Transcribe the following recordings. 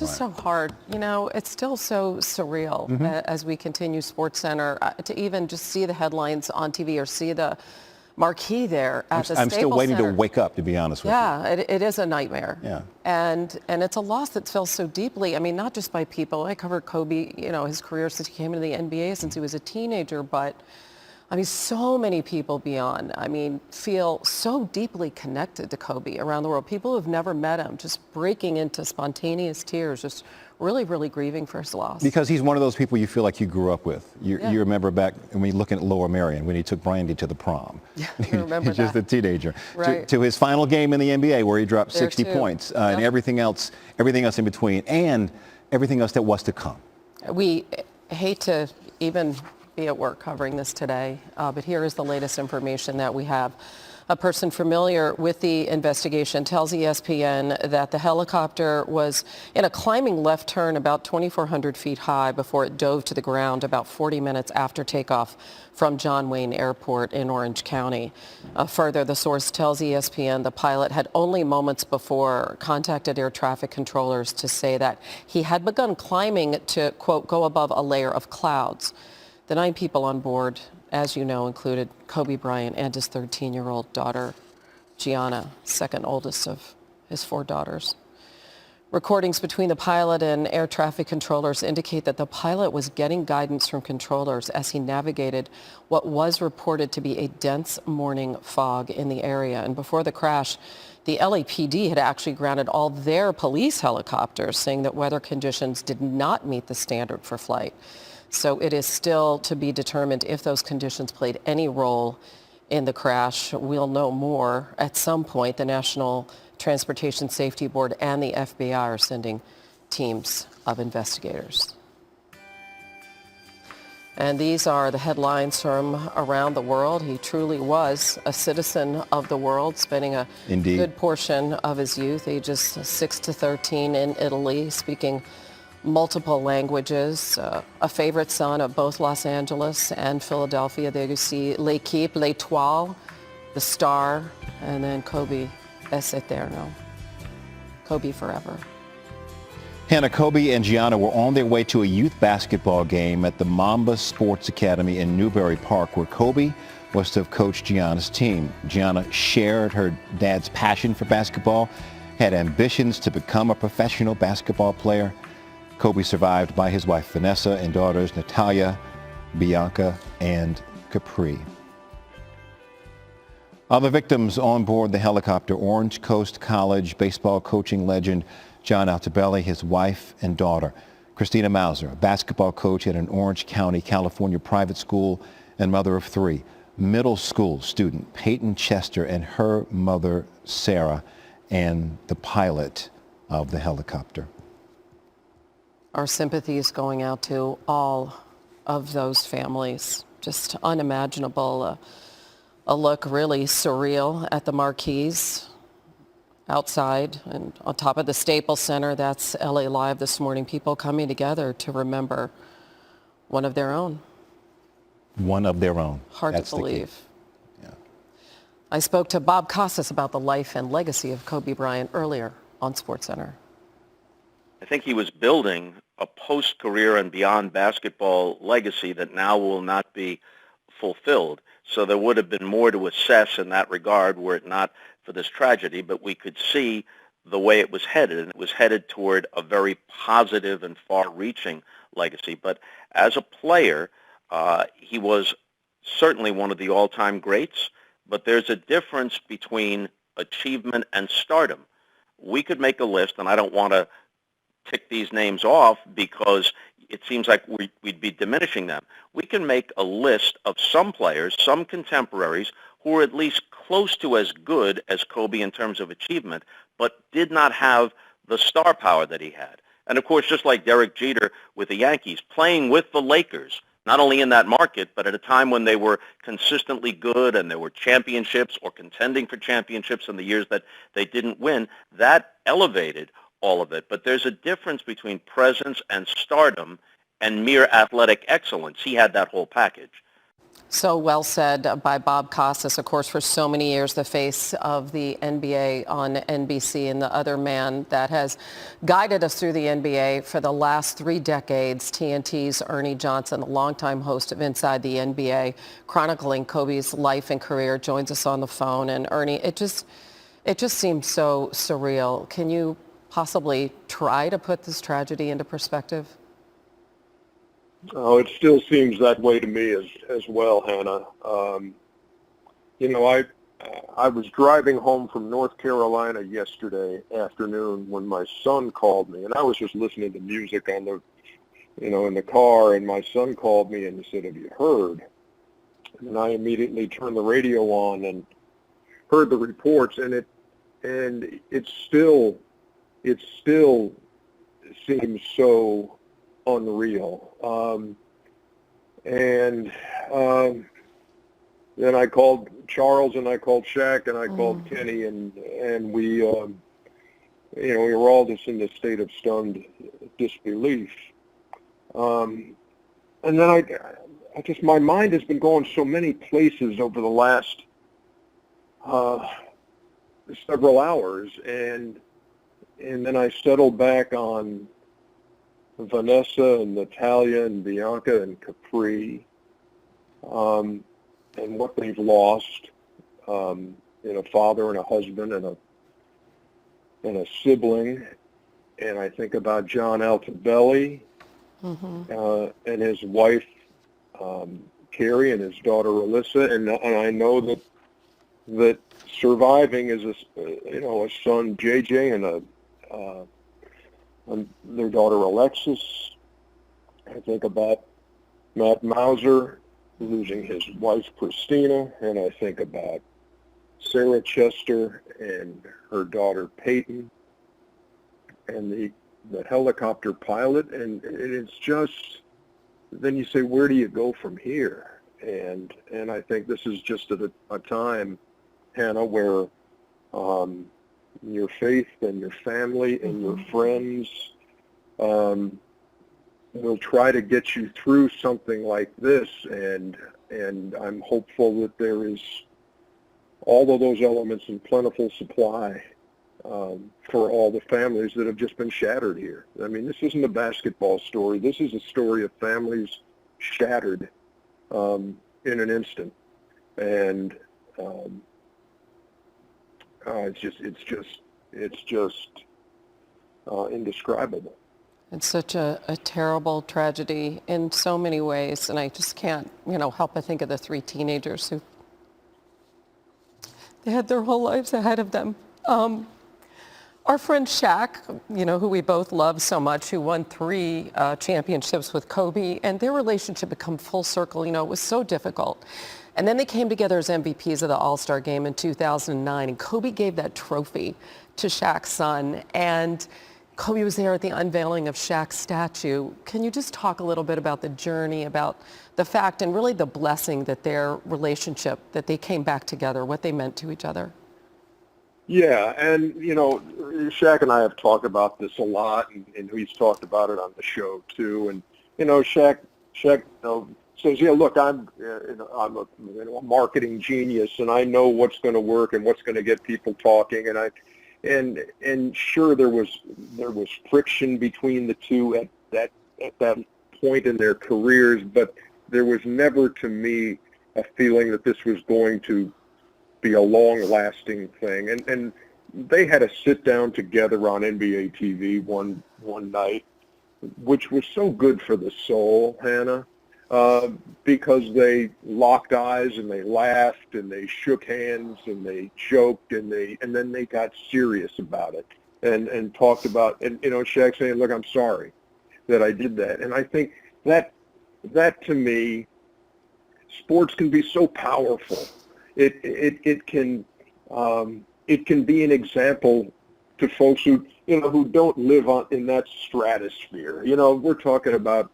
It's just so hard. You know, it's still so surreal as we continue SportsCenter to even just see the headlines on TV or see the marquee there at the Staples Center. I'm still waiting to wake up, to be honest with you. Yeah, it is a nightmare. Yeah. And it's a loss that feels so deeply. I mean, not just by people. I covered Kobe, you know, his career since he came into the NBA, since he was a teenager, but I mean, so many people beyond, I mean, feel so deeply connected to Kobe around the world. People who've never met him just breaking into spontaneous tears, just really, really grieving for his loss. Because he's one of those people you feel like you grew up with. You remember back when you look at Lower Merion when he took Brandy to the prom. Yeah, I remember Just a teenager. Right. To his final game in the NBA where he dropped 60 points and everything else in between, and everything else that was to come. We hate to even be at work covering this today, but here is the latest information that we have. A person familiar with the investigation tells ESPN that the helicopter was in a climbing left turn about 2,400 feet high before it dove to the ground about 40 minutes after takeoff from John Wayne Airport in Orange County. Further, the source tells ESPN the pilot had only moments before contacted air traffic controllers to say that he had begun climbing to, quote, go above a layer of clouds. The 9 people on board, as you know, included Kobe Bryant and his 13-year-old daughter, Gianna, second oldest of his 4 daughters. Recordings between the pilot and air traffic controllers indicate that the pilot was getting guidance from controllers as he navigated what was reported to be a dense morning fog in the area. And before the crash, the LAPD had actually grounded all their police helicopters, saying that weather conditions did not meet the standard for flight. So it is still to be determined if those conditions played any role in the crash. We'll know more at some point. The National Transportation Safety Board and the FBI are sending teams of investigators. And these are the headlines from around the world. He truly was a citizen of the world, spending a good portion of his youth, ages 6 to 13, in Italy, speaking multiple languages, a favorite son of both Los Angeles and Philadelphia. There you see L'équipe, l'étoile, the star, and then Kobe es eterno, Kobe forever. Hannah, Kobe and Gianna were on their way to a youth basketball game at the Mamba Sports Academy in Newbury Park, where Kobe was to have coached Gianna's team. Gianna shared her dad's passion for basketball, had ambitions to become a professional basketball player. Kobe survived by his wife Vanessa and daughters Natalia, Bianca, and Capri. Other victims on board the helicopter: Orange Coast College baseball coaching legend John Altobelli, his wife and daughter; Christina Mauser, a basketball coach at an Orange County, California private school and mother of 3; middle school student Peyton Chester and her mother Sarah; and the pilot of the helicopter. Our sympathies going out to all of those families. Just unimaginable. A look really surreal at the marquees outside and on top of the Staples Center. That's LA Live this morning. People coming together to remember one of their own. One of their own. Hard That's to believe. Yeah. I spoke to Bob Costas about the life and legacy of Kobe Bryant earlier on SportsCenter. I think he was building a post-career and beyond basketball legacy that now will not be fulfilled. So there would have been more to assess in that regard were it not for this tragedy, but we could see the way it was headed, and it was headed toward a very positive and far-reaching legacy. But as a player, he was certainly one of the all-time greats, but there's a difference between achievement and stardom. We could make a list, and I don't want to tick these names off because it seems like we'd be diminishing them. We can make a list of some players, some contemporaries, who are at least close to as good as Kobe in terms of achievement, but did not have the star power that he had. And of course, just like Derek Jeter with the Yankees, playing with the Lakers, not only in that market, but at a time when they were consistently good and there were championships or contending for championships in the years that they didn't win, that elevated all of it. But there's a difference between presence and stardom and mere athletic excellence. He had that whole package. So well said by Bob Costas, of course, for so many years, the face of the NBA on NBC and the other man that has guided us through the NBA for the last 3 decades. TNT's Ernie Johnson, a longtime host of Inside the NBA, chronicling Kobe's life and career, joins us on the phone. And Ernie, it just seems so surreal. Can you possibly try to put this tragedy into perspective? Oh, it still seems that way to me as well, Hannah. I was driving home from North Carolina yesterday afternoon when my son called me, and I was just listening to music on the, in the car, and my son called me and he said, "Have you heard?" And I immediately turned the radio on and heard the reports, and it still seems so unreal. Then I called Charles and I called Shaq and I called Kenny, and we we were all just in this state of stunned disbelief. And then I just, my mind has been going so many places over the last several hours, and then I settled back on Vanessa and Natalia and Bianca and Capri, and what they've lost, a father and a husband and a sibling. And I think about John Altobelli and his wife Carrie and his daughter Alyssa, and I know that surviving is a son JJ and their daughter Alexis. I think about Matt Mauser losing his wife Christina, and I think about Sarah Chester and her daughter Peyton, and the helicopter pilot, and it's just, then you say, where do you go from here? And I think this is just a time, Hannah, where your faith and your family and your friends will try to get you through something like this, and I'm hopeful that there is all of those elements in plentiful supply for all the families that have just been shattered here. I mean, this isn't a basketball story. This is a story of families shattered in an instant, and it's just indescribable. It's such a terrible tragedy in so many ways, and I just can't, help but think of the 3 teenagers who they had their whole lives ahead of them. Our friend Shaq, who we both love so much, who won 3 championships with Kobe, and their relationship had come full circle. It was so difficult. And then they came together as MVPs of the All-Star Game in 2009, and Kobe gave that trophy to Shaq's son, and Kobe was there at the unveiling of Shaq's statue. Can you just talk a little bit about the journey, about the fact and really the blessing that their relationship, that they came back together, what they meant to each other? Yeah, and, Shaq and I have talked about this a lot, and he's talked about it on the show, too. And, Shaq says, yeah, look, I'm a marketing genius, and I know what's going to work and what's going to get people talking. And sure, there was friction between the two at that point in their careers, but there was never, to me, a feeling that this was going to be a long-lasting thing. And they had a sit-down together on NBA TV one night, which was so good for the soul, Hannah, because they locked eyes and they laughed and they shook hands and they joked and then they got serious about it and talked about, and Shaq saying, look, I'm sorry that I did that. And I think that to me, sports can be so powerful. It can be an example to folks who don't live in that stratosphere. We're talking about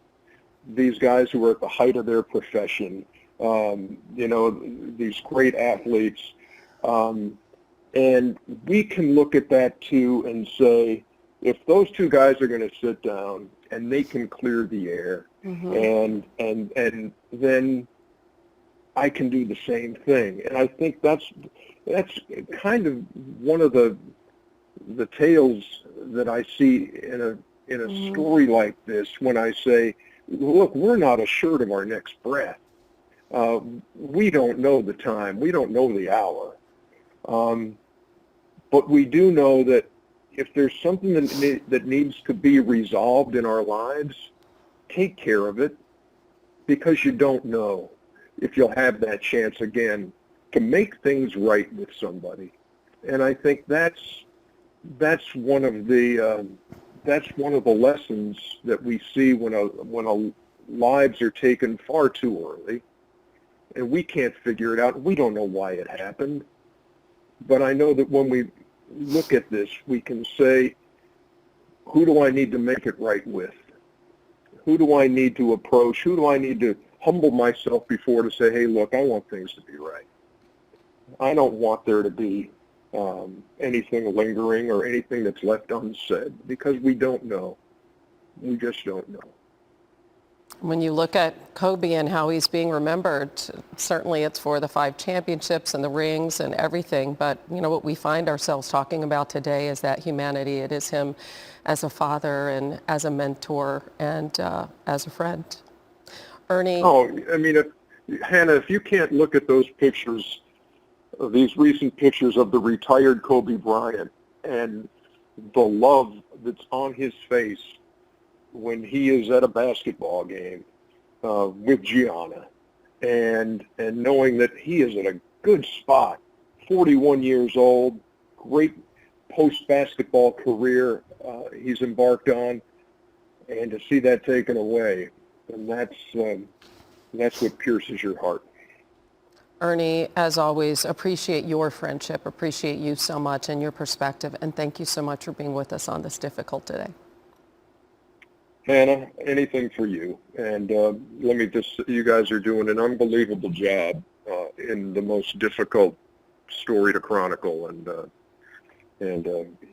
these guys who are at the height of their profession, these great athletes, and we can look at that too and say, if those 2 guys are going to sit down and they can clear the air, and then I can do the same thing. And I think that's kind of one of the tales that I see in a story like this, when I say, look, we're not assured of our next breath. We don't know the time. We don't know the hour. But we do know that if there's something that needs to be resolved in our lives, take care of it, because you don't know if you'll have that chance again to make things right with somebody. And I think that's one of the lessons that we see when lives are taken far too early, and we can't figure it out. We don't know why it happened, but I know that when we look at this, we can say, who do I need to make it right with? Who do I need to approach? Who do I need to humble myself before to say, hey, look, I want things to be right. I don't want there to be anything lingering or anything that's left unsaid, because we don't know. We just don't know. When you look at Kobe and how he's being remembered, certainly it's for the 5 championships and the rings and everything, but what we find ourselves talking about today is that humanity. It is him as a father and as a mentor and as a friend. Ernie? Oh, I mean, Hannah, if you can't look at those pictures, these recent pictures of the retired Kobe Bryant, and the love that's on his face when he is at a basketball game with Gianna, and knowing that he is in a good spot, 41 years old, great post-basketball career he's embarked on, and to see that taken away, and that's what pierces your heart. Ernie, as always, appreciate your friendship, appreciate you so much and your perspective, and thank you so much for being with us on this difficult day. Hannah, anything for you. And let me just, you guys are doing an unbelievable job in the most difficult story to chronicle, and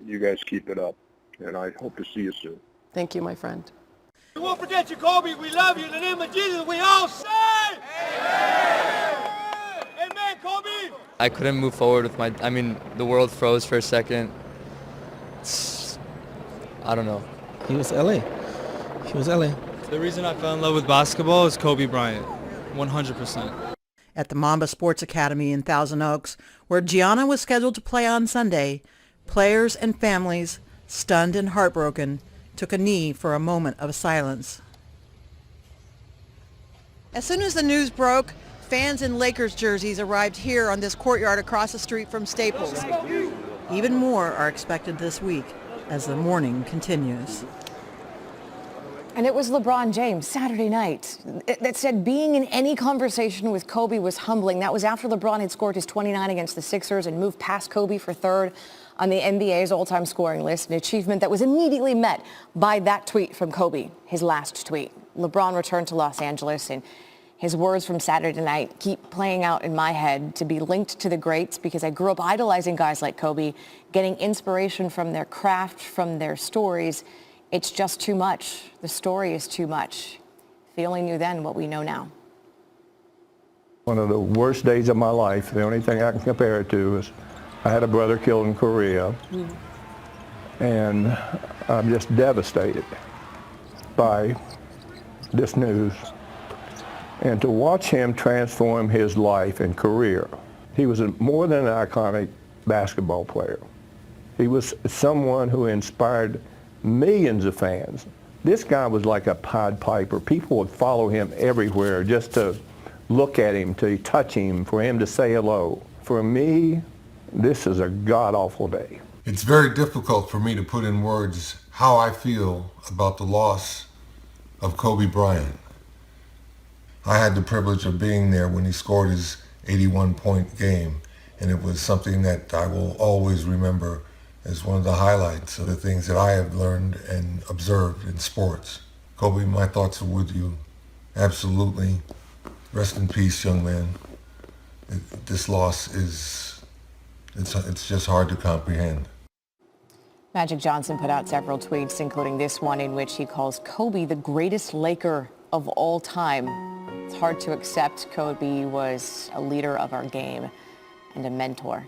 you guys keep it up. And I hope to see you soon. Thank you, my friend. We won't forget you, Kobe. We love you. In the name of Jesus, we all say, Amen. Amen, Kobe. I couldn't move forward with the world froze for a second. I don't know. He was LA. The reason I fell in love with basketball is Kobe Bryant, 100%. At the Mamba Sports Academy in Thousand Oaks, where Gianna was scheduled to play on Sunday, players and families, stunned and heartbroken, took a knee for a moment of silence. As soon as the news broke, fans in Lakers jerseys arrived here on this courtyard across the street from Staples. Even more are expected this week as the mourning continues. And it was LeBron James Saturday night that said being in any conversation with Kobe was humbling. That was after LeBron had scored his 29 against the Sixers and moved past Kobe for third on the NBA's all-time scoring list, an achievement that was immediately met by that tweet from Kobe, his last tweet. LeBron returned to Los Angeles, and his words from Saturday night keep playing out in my head: to be linked to the greats because I grew up idolizing guys like Kobe, getting inspiration from their craft, from their stories. It's just too much. The story is too much. If we only knew then what we know now. One of the worst days of my life, the only thing I can compare it to is I had a brother killed in Korea, and I'm just devastated by this news. And to watch him transform his life and career, he was more than an iconic basketball player. He was someone who inspired millions of fans. This guy was like a Pied Piper. People would follow him everywhere just to look at him, to touch him, for him to say hello. For me, this is a god-awful day. It's very difficult for me to put in words how I feel about the loss of Kobe Bryant. I had the privilege of being there when he scored his 81-point game, and it was something that I will always remember as one of the highlights of the things that I have learned and observed in sports. Kobe, my thoughts are with you. Absolutely. Rest in peace, young man. This loss it's just hard to comprehend. Magic Johnson put out several tweets, including this one in which he calls Kobe the greatest Laker of all time. It's hard to accept. Kobe was a leader of our game and a mentor.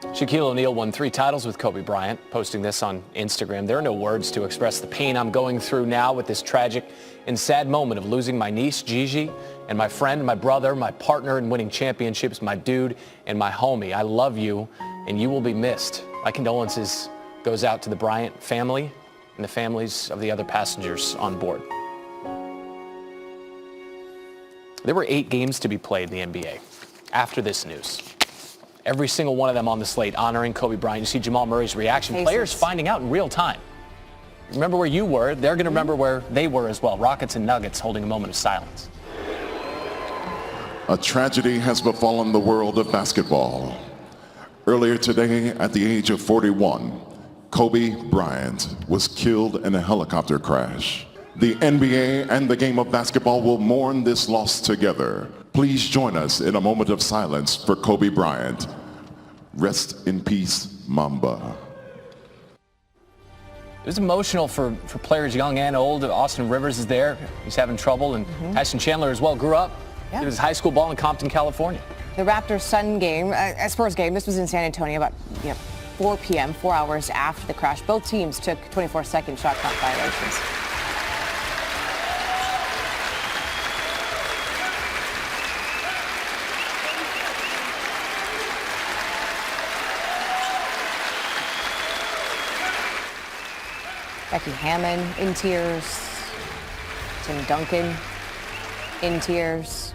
Shaquille O'Neal won 3 titles with Kobe Bryant, posting this on Instagram. There are no words to express the pain I'm going through now with this tragic and sad moment of losing my niece, Gigi, and my friend, my brother, my partner in winning championships, my dude, and my homie. I love you, and you will be missed. My condolences goes out to the Bryant family and the families of the other passengers on board. There were 8 games to be played in the NBA after this news. Every single one of them on the slate honoring Kobe Bryant. You see Jamal Murray's reaction. Players finding out in real time. Remember where you were. They're going to remember where they were as well. Rockets and Nuggets holding a moment of silence. A tragedy has befallen the world of basketball. Earlier today, at the age of 41, Kobe Bryant was killed in a helicopter crash. The NBA and the game of basketball will mourn this loss together. Please join us in a moment of silence for Kobe Bryant. Rest in peace, Mamba. It was emotional for players young and old. Austin Rivers is there. He's having trouble. And Tyson Chandler as well grew up. He was high school ball in Compton, California. The Raptors-Sun game, Spurs game, this was in San Antonio about 4 p.m., 4 hours after the crash. Both teams took 24-second shot clock violations. Becky Hammon in tears. Tim Duncan in tears.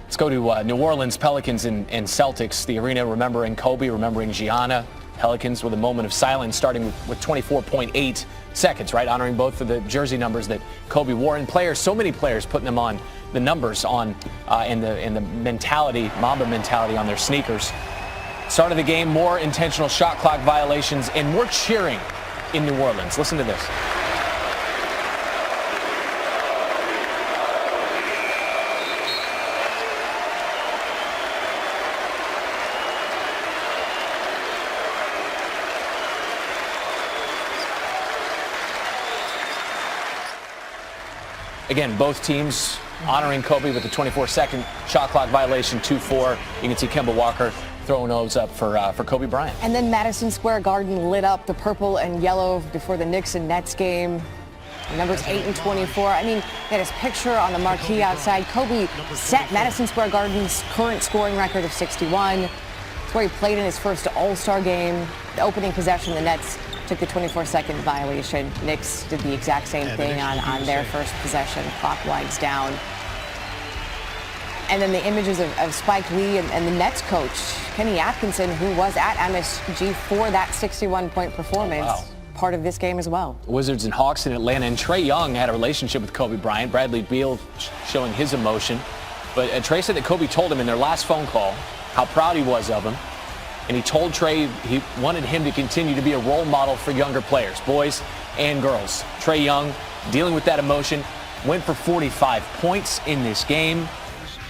Let's go to New Orleans Pelicans and Celtics. The arena remembering Kobe, remembering Gianna. Pelicans with a moment of silence starting with 24.8 seconds, right? Honoring both of the jersey numbers that Kobe wore. And players, so many players putting them on the numbers on and the mentality, Mamba mentality on their sneakers. Start of the game, more intentional shot clock violations and more cheering in New Orleans. Listen to this. Again, both teams honoring Kobe with the 24-second shot clock violation, 2-4. You can see Kemba Walker throwing those up for Kobe Bryant. And then Madison Square Garden lit up the purple and yellow before the Knicks and Nets game. Numbers 8 and 24. I mean, he had his picture on the marquee outside. Kobe set Madison Square Garden's current scoring record of 61. It's where he played in his first All-Star game. The opening possession, the Nets took the 24-second violation. Knicks did the exact same thing on their first possession. Clock winds down. And then the images of Spike Lee and the Nets coach, Kenny Atkinson, who was at MSG for that 61-point performance. Wow. Part of this game as well. Wizards and Hawks in Atlanta, and Trae Young had a relationship with Kobe Bryant. Bradley Beal showing his emotion. But Trae said that Kobe told him in their last phone call how proud he was of him. And he told Trae he wanted him to continue to be a role model for younger players, boys and girls. Trae Young, dealing with that emotion, went for 45 points in this game.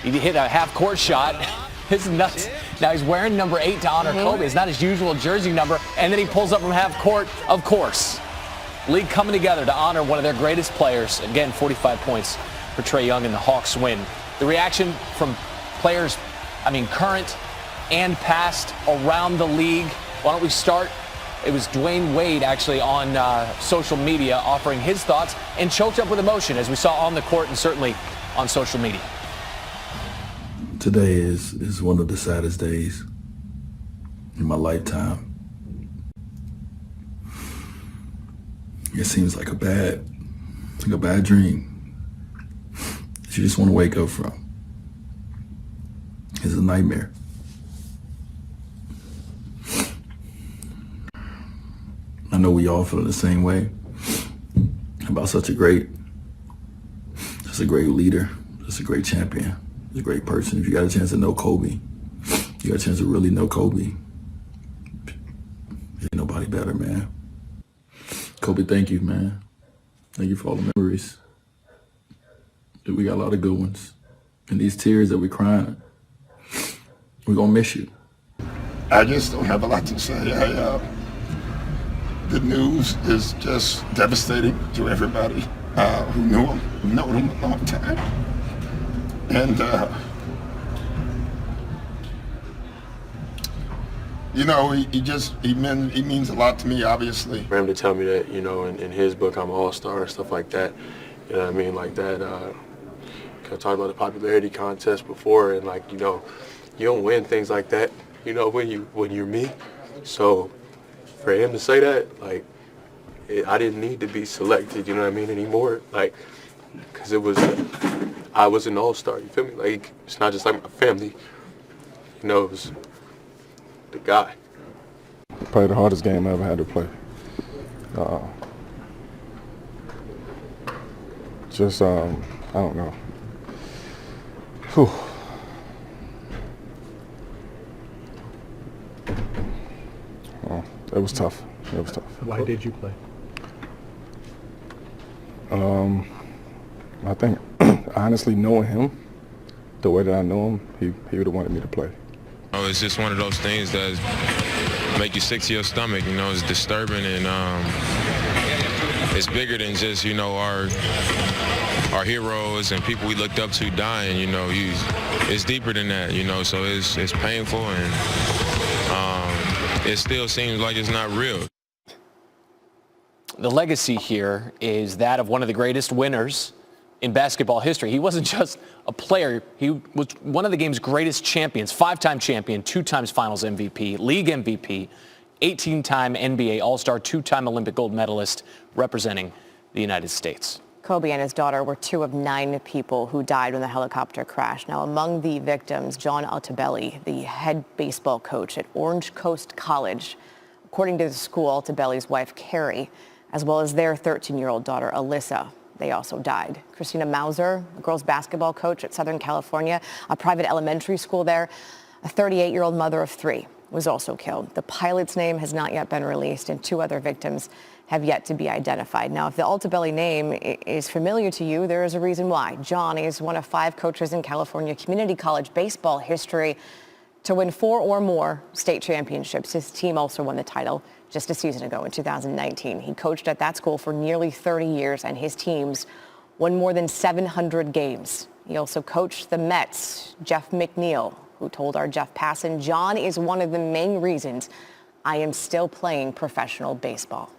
He hit a half-court shot. It's nuts. Now he's wearing number 8 to honor Kobe. It's not his usual jersey number. And then he pulls up from half-court, of course. League coming together to honor one of their greatest players. Again, 45 points for Trae Young and the Hawks win. The reaction from players, current and past around the league. Why don't we start? It was Dwayne Wade actually on social media offering his thoughts and choked up with emotion as we saw on the court and certainly on social media. Today is one of the saddest days in my lifetime. It seems like a bad dream that you just want to wake up from. It's a nightmare. I know we all feel the same way about such a great leader, just a great champion. He's a great person. If you got a chance to know Kobe, you got a chance to really know Kobe. Ain't nobody better, man. Kobe, thank you, man. Thank you for all the memories. We got a lot of good ones. And these tears that we're crying, we're going to miss you. I just don't have a lot to say. The news is just devastating to everybody. who knew him, who known him a long time. And, you know, he means a lot to me, obviously. For him to tell me that, you know, in his book I'm an all-star and stuff like that, you know what I mean, like that, I talked about the popularity contest before, and like, you know, you don't win things like that, you know, when you're me. So for him to say that, like, I didn't need to be selected, you know what I mean, anymore, like, because I was an all-star, you feel me? Like, it's not just like my family, you know, it was the guy. Probably the hardest game I ever had to play. I don't know. Whew. Oh, it was tough. It was tough. Why did you play? I think, honestly, knowing him, the way that I know him, he would have wanted me to play. Oh, it's just one of those things that make you sick to your stomach. You know, it's disturbing, and it's bigger than just, you know, our heroes and people we looked up to dying. You know, it's deeper than that. You know, so it's painful, and it still seems like it's not real. The legacy here is that of one of the greatest winners in basketball history. He wasn't just a player. He was one of the game's greatest champions, 5-time champion, 2 times finals MVP, league MVP, 18-time NBA All-Star, 2-time Olympic gold medalist representing the United States. Kobe and his daughter were 2 of 9 people who died when the helicopter crashed. Now, among the victims, John Altobelli, the head baseball coach at Orange Coast College. According to the school, Altobelli's wife, Carrie, as well as their 13-year-old daughter, Alyssa. They also died. Christina Mauser, a girls basketball coach at Southern California, a private elementary school there, a 38-year-old mother of 3, was also killed. The pilot's name has not yet been released, and 2 other victims have yet to be identified. Now, if the Altobelli name is familiar to you, there is a reason why. John is one of 5 coaches in California community college baseball history to win 4 or more state championships. His team also won the title just a season ago in 2019. He coached at that school for nearly 30 years, and his teams won more than 700 games. He also coached the Mets, Jeff McNeil, who told our Jeff Passan, "John is one of the main reasons I am still playing professional baseball."